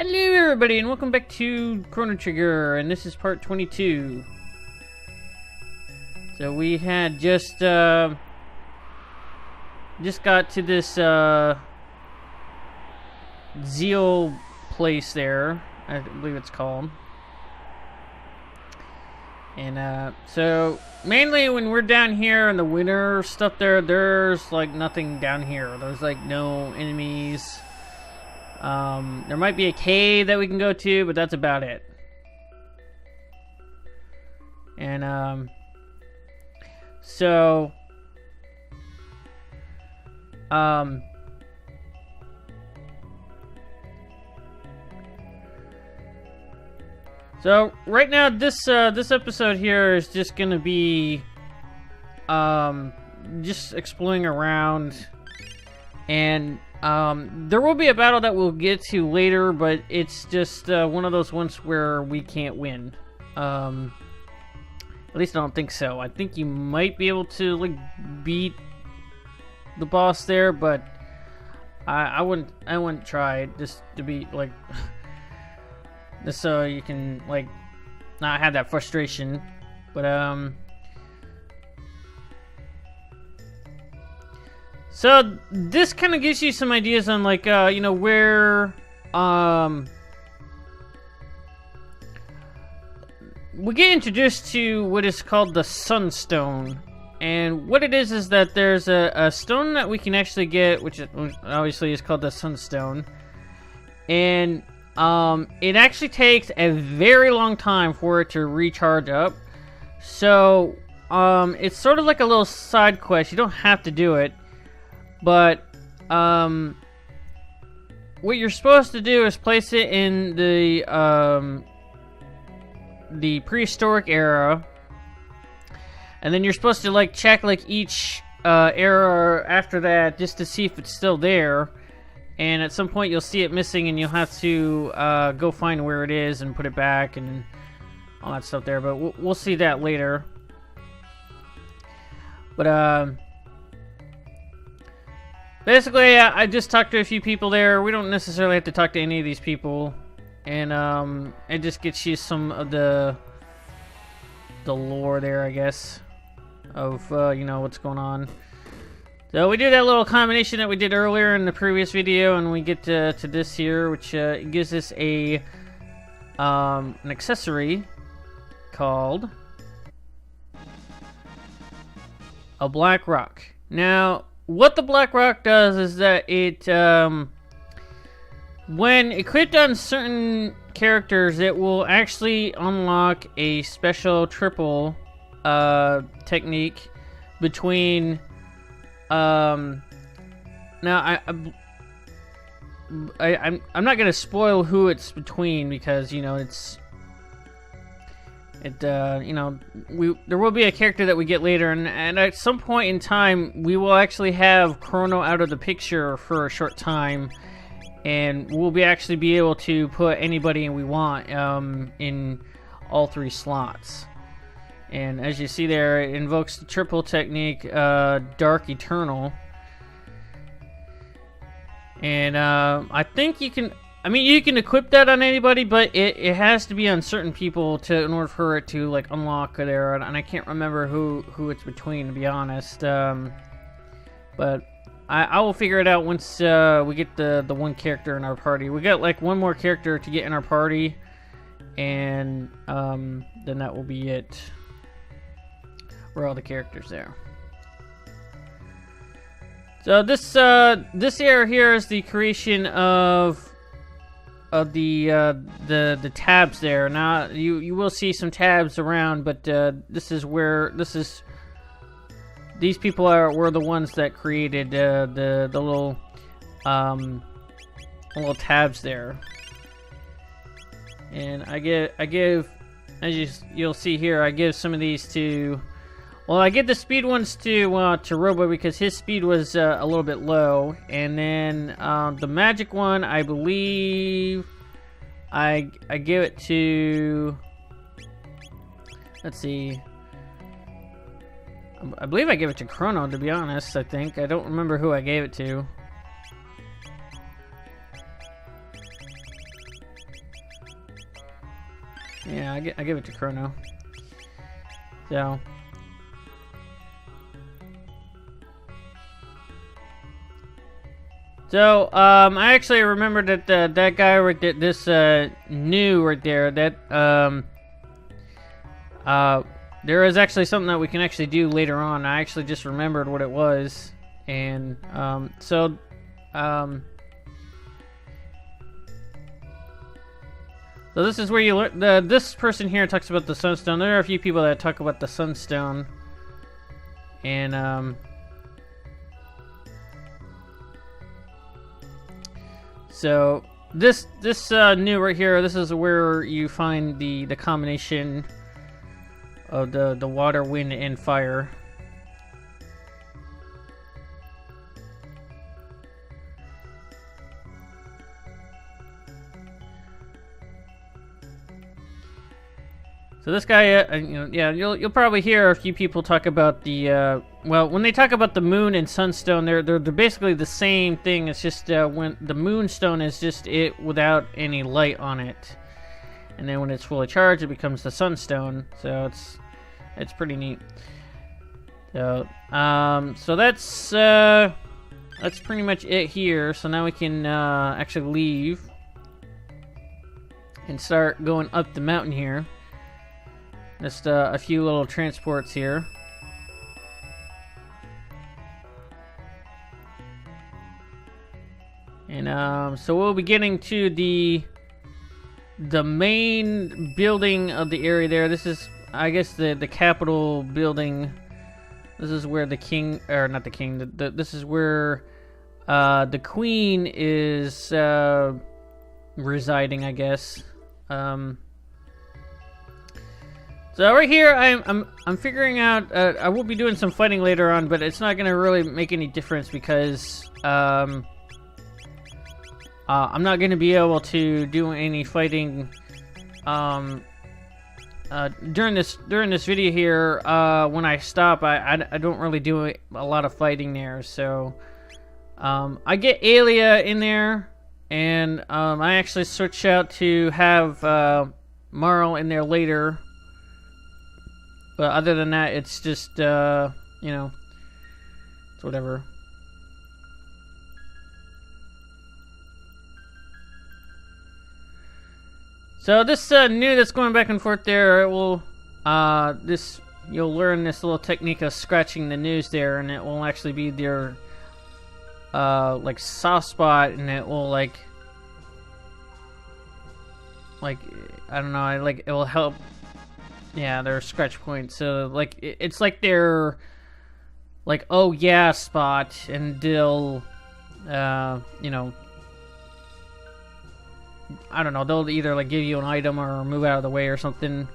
Hello everybody and welcome back to Chrono Trigger, and this is part 22. So we had just got to this Zeal place there, I believe it's called. And so mainly when we're down here in the winter stuff there's like nothing down here. There's like no enemies. There might be a cave that we can go to, but that's about it. And, so right now this episode here is just gonna be, just exploring around, and there will be a battle that we'll get to later, but it's just one of those ones where we can't win. At least I don't think so. I think you might be able to like beat the boss there, but I wouldn't try just to be like just so you can like not have that frustration. But so this kind of gives you some ideas on like you know, where we get introduced to what is called the Sunstone, and what it is that there's a stone that we can actually get, which obviously is called the Sunstone, and it actually takes a very long time for it to recharge up. So it's sort of like a little side quest. You don't have to do it. But what you're supposed to do is place it in the prehistoric era, and then you're supposed to like check like each era after that just to see if it's still there. And at some point you'll see it missing, and you'll have to go find where it is and put it back and all that stuff there. But we'll see that later. But basically, I just talked to a few people there. We don't necessarily have to talk to any of these people, and it just gets you some of the lore there, I guess, of you know, what's going on. So we do that little combination that we did earlier in the previous video, and we get to this here, which gives us an accessory called a black rock. Now, what the black rock does is that it, when equipped on certain characters, it will actually unlock a special triple technique between. Now I'm not gonna spoil who it's between, because you know you know, there will be a character that we get later, and at some point in time we will actually have Chrono out of the picture for a short time, and we'll actually be able to put anybody we want in all three slots. And as you see there, it invokes the triple technique, Dark Eternal. And I think you can, I mean, you can equip that on anybody, but it has to be on certain people in order for it to like unlock there. And I can't remember who it's between, to be honest. But I will figure it out once we get the one character in our party. We got like one more character to get in our party, and then that will be it. For all the characters there. So this area here is the creation of the tabs there. Now you will see some tabs around, but this is where these people were the ones that created the little tabs there. And I give as you'll see here, I give some of these to. Well, I give the speed ones to Robo, because his speed was a little bit low, and then the magic one, I believe, I give it to. Let's see. I believe I gave it to Chrono, to be honest. I don't remember who I gave it to. Yeah, I give it to Chrono. So. So, I actually remembered that that guy right there, this new right there, that there is actually something that we can actually do later on. I actually just remembered what it was, and so this is where you learn. This person here talks about the sunstone. There are a few people that talk about the sunstone, and so this new right here. This is where you find the combination of the water, wind, and fire. So this guy, yeah, you'll probably hear a few people talk about the well, when they talk about the moon and sunstone, they're basically the same thing. It's just when the moonstone is just it without any light on it, and then when it's fully charged, it becomes the sunstone. So it's pretty neat. So so that's pretty much it here. So now we can actually leave and start going up the mountain here. Just a few little transports here. And so we'll be getting to the main building of the area there. This is, I guess, the Capitol building. This is where the king, or not the king, this is where the queen is residing, I guess. So right here, I'm figuring out. I will be doing some fighting later on, but it's not gonna really make any difference because I'm not gonna be able to do any fighting during this video here. When I stop, I don't really do a lot of fighting there. So I get Alia in there, and I actually switch out to have Marl in there later. But other than that, it's just, you know, it's whatever. So this new that's going back and forth there, it will, you'll learn this little technique of scratching the news there, and it will actually be their, like, soft spot, and it will, like, I don't know, like, it will help. Yeah, their scratch point. So, like, it's like their, like, oh yeah spot, and they'll, you know, I don't know, they'll either, like, give you an item or move out of the way or something.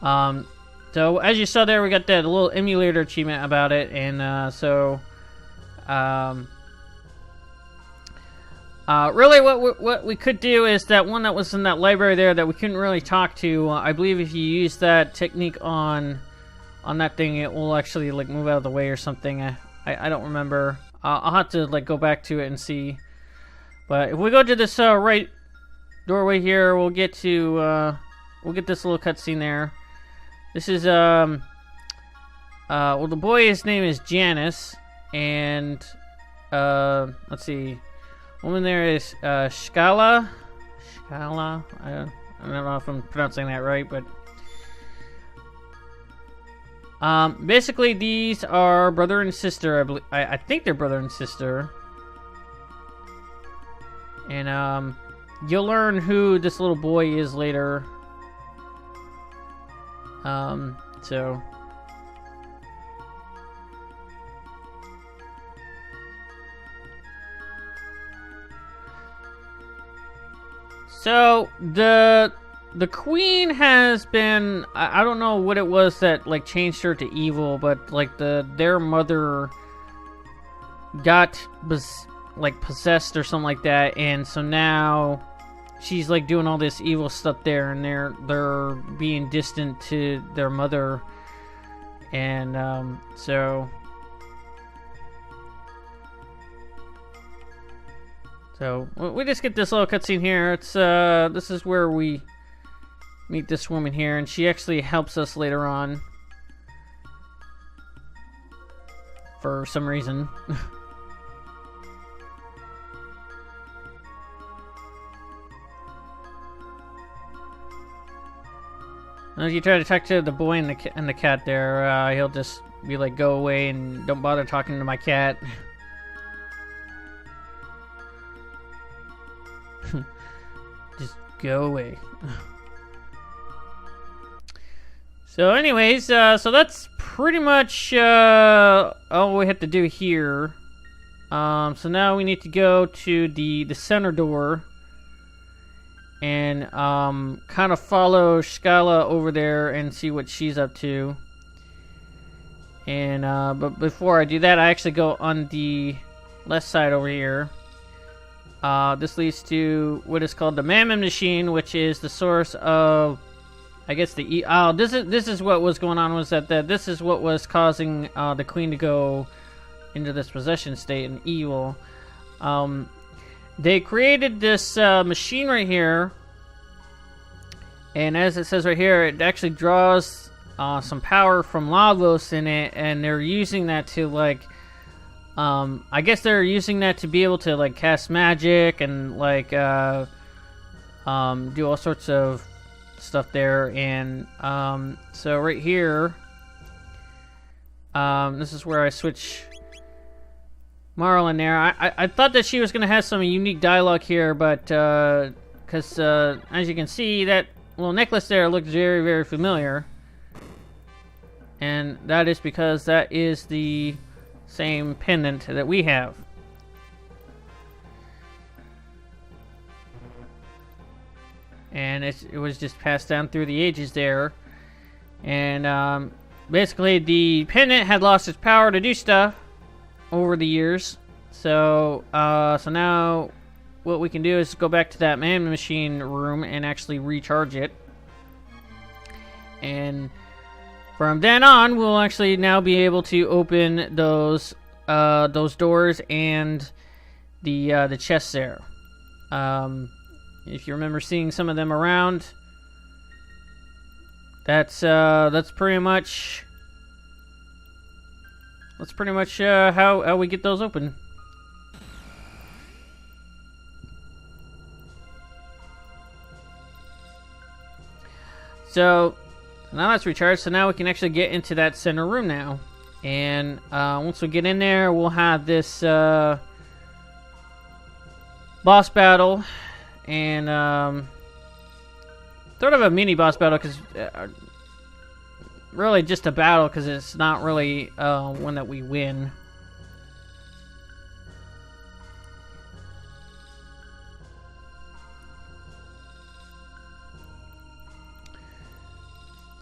So, as you saw there, we got that little emulator achievement about it, and, so, really, what we could do is that one that was in that library there that we couldn't really talk to. I believe if you use that technique on that thing, it will actually, like, move out of the way or something. I don't remember. I'll have to, like, go back to it and see. But if we go to this right doorway here, we'll get to we'll get this little cutscene there. This is well, the boy, his name is Janus, and let's see. Woman there is Schala. Schala. I don't know if I'm pronouncing that right, but basically these are brother and sister. I think they're brother and sister, and you'll learn who this little boy is later. So. So the queen has been, I don't know what it was that, like, changed her to evil, but, like, their mother got possessed or something like that, and so now she's, like, doing all this evil stuff there, and they're being distant to their mother, and so we just get this little cutscene here. It's this is where we meet this woman here, and she actually helps us later on. For some reason. If you try to talk to the boy and the cat there, he'll just be like, go away and don't bother talking to my cat. Just go away. So anyways, so that's pretty much all we have to do here. So now we need to go to the center door and kind of follow Schala over there and see what she's up to. And but before I do that, I actually go on the left side over here. This leads to what is called the Mammon Machine, which is the source of, I guess, this is what was going on, was that this is what was causing the queen to go into this possession state and evil. They created this machine right here, and as it says right here, it actually draws some power from Lavos in it, and they're using that to, like, I guess they're using that to be able to, like, cast magic and, like, do all sorts of stuff there. And so right here, this is where I switch Marl in there. I thought that she was going to have some unique dialogue here, but because as you can see, that little necklace there looks very, very familiar, and that is because that is the same pendant that we have. And it was just passed down through the ages there. And basically the pendant had lost its power to do stuff over the years. So so now what we can do is go back to that Mammon Machine room and actually recharge it. And from then on, we'll actually now be able to open those doors and the chests there. If you remember seeing some of them around, that's pretty much how we get those open. So now that's recharged, so now we can actually get into that center room now. And once we get in there, we'll have this boss battle. And sort of a mini boss battle, because really just a battle, because it's not really one that we win.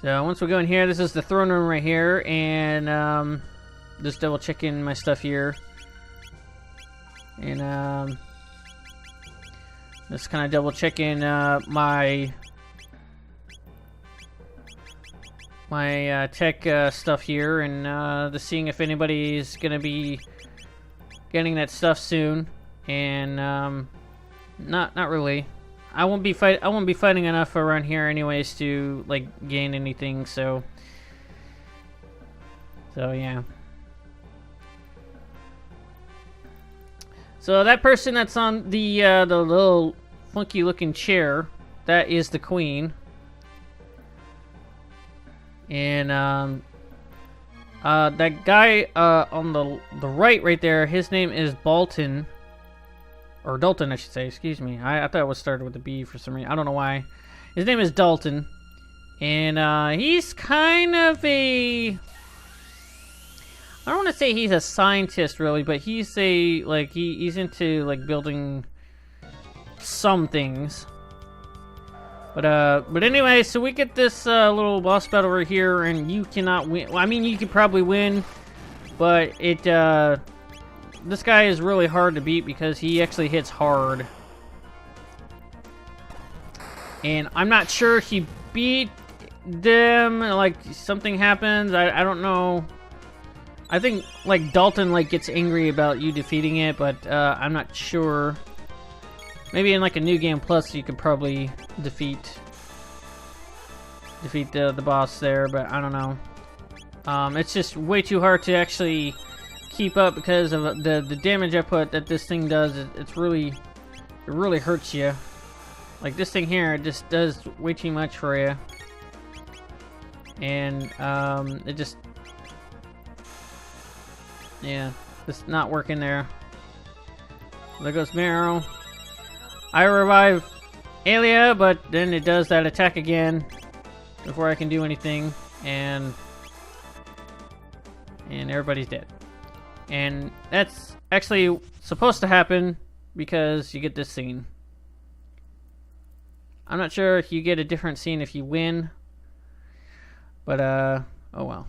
So once we go in here, this is the throne room right here, and just double checking my stuff here, and just kind of double checking my tech stuff here, and just seeing if anybody's gonna be getting that stuff soon. And not really. I won't be fighting enough around here anyways to like gain anything. So yeah. So that person that's on the little funky looking chair, that is the queen. And that guy on the right there, his name is Bolton. Or Dalton, I should say, excuse me. I thought it was started with a B for some reason. I don't know why. His name is Dalton. And he's kind of a... I don't want to say he's a scientist, really, but he's a... like, he's into, like, building some things. But anyway, so we get this little boss battle right here, and you cannot win. Well, I mean, you could probably win, but it... this guy is really hard to beat because he actually hits hard. And I'm not sure he beat them, like something happens. I don't know. I think like Dalton like gets angry about you defeating it, but I'm not sure. Maybe in like a New Game Plus you could probably defeat defeat the boss there, but I don't know. It's just way too hard to actually keep up because of the damage I put that this thing does. It really hurts you. Like this thing here, it just does way too much for you. And it just, yeah, it's not working there. There goes Marrow. I revive Alia, but then it does that attack again before I can do anything, and everybody's dead. And that's actually supposed to happen because you get this scene. I'm not sure if you get a different scene if you win, but oh well.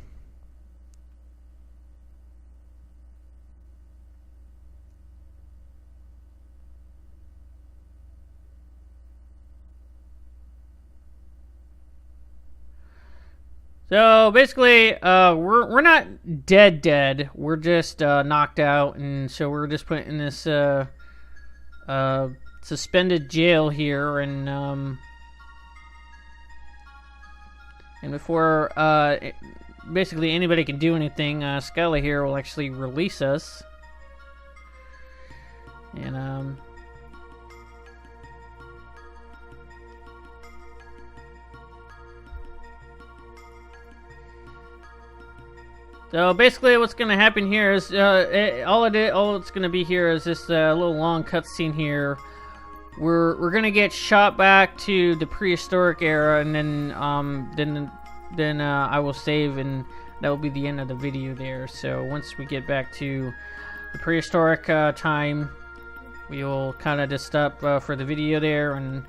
So basically, we're not dead. We're just knocked out, and so we're just put in this suspended jail here, and before basically anybody can do anything, Schala here will actually release us, and so basically, what's going to happen here is all it's going to be here is this little long cutscene here. We're going to get shot back to the prehistoric era, and then I will save, and that will be the end of the video there. So once we get back to the prehistoric time, we will kind of just stop for the video there, and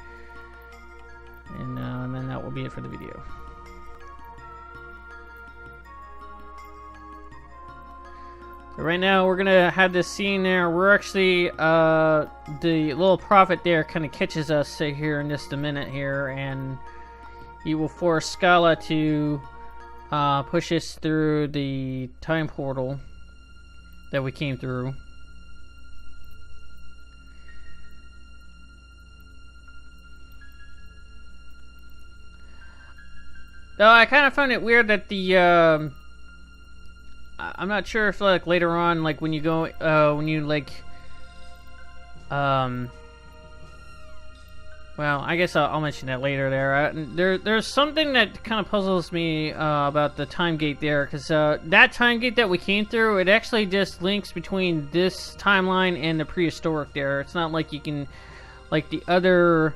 then that will be it for the video. So right now we're gonna have this scene there. We're actually the little prophet there kind of catches us here in just a minute here, and he will force Schala to push us through the time portal that we came through. Though I kind of find it weird that the I'm not sure if like later on, like when you go, when you like, well, I guess I'll mention that later there. There's something that kind of puzzles me about the time gate there, because that time gate that we came through, it actually just links between this timeline and the prehistoric there. It's not like you can, like the other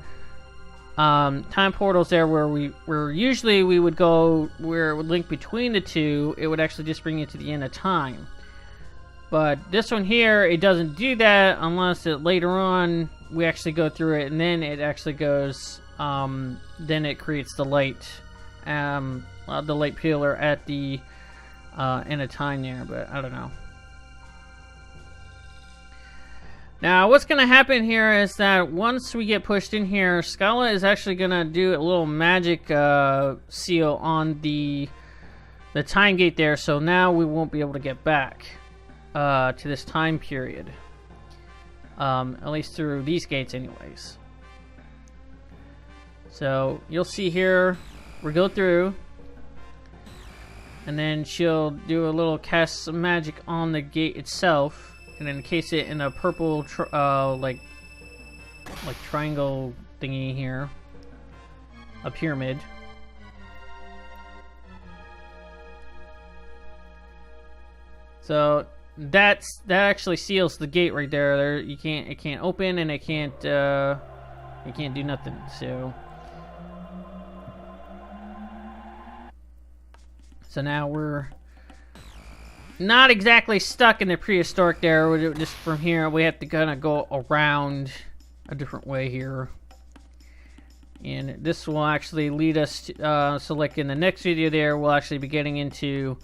time portals there where usually we would go where it would link between the two, it would actually just bring you to the end of time. But this one here, it doesn't do that unless it later on we actually go through it, and then it actually goes, then it creates the light pillar at the end of time there, but I don't know. Now, what's going to happen here is that once we get pushed in here, Schala is actually going to do a little magic seal on the time gate there, so now we won't be able to get back to this time period. At least through these gates anyways. So, you'll see here, we go through, and then she'll do a little cast some magic on the gate itself, and then encase it in a purple like triangle thingy here, a pyramid. So that actually seals the gate right there. It can't open, and it can't do nothing. So now we're not exactly stuck in the prehistoric there. We're just from here, we have to kind of go around a different way here. And this will actually lead us to, so like in the next video there, we'll actually be getting into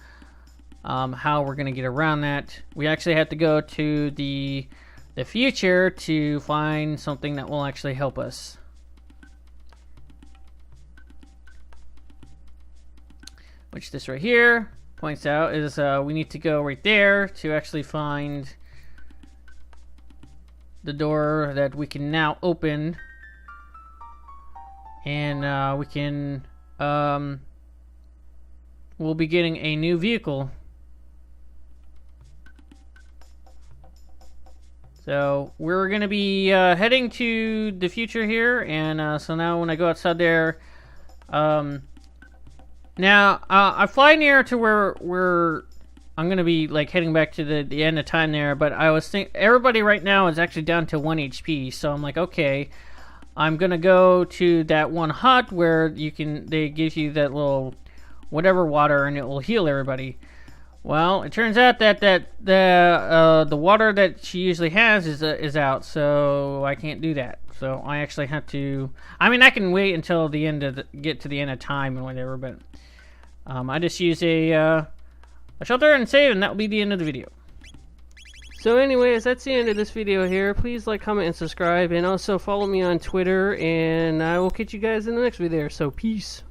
how we're going to get around that. We actually have to go to the future to find something that will actually help us. Which this right here points out is we need to go right there to actually find the door that we can now open, and we can we'll be getting a new vehicle. So we're gonna be heading to the future here, and so now when I go outside there, now I fly near to where I'm gonna be like heading back to the end of time there. But I was everybody right now is actually down to 1 HP, so I'm like, okay, I'm gonna go to that one hut where they give you that little whatever water, and it will heal everybody. Well, it turns out that the water that she usually has is out, so I can't do that. So I actually have to. I mean, I can wait until the end of get to the end of time and whatever, but I just use a shelter and save, and that will be the end of the video. So anyways, that's the end of this video here. Please like, comment, and subscribe, and also follow me on Twitter, and I will catch you guys in the next video. So peace.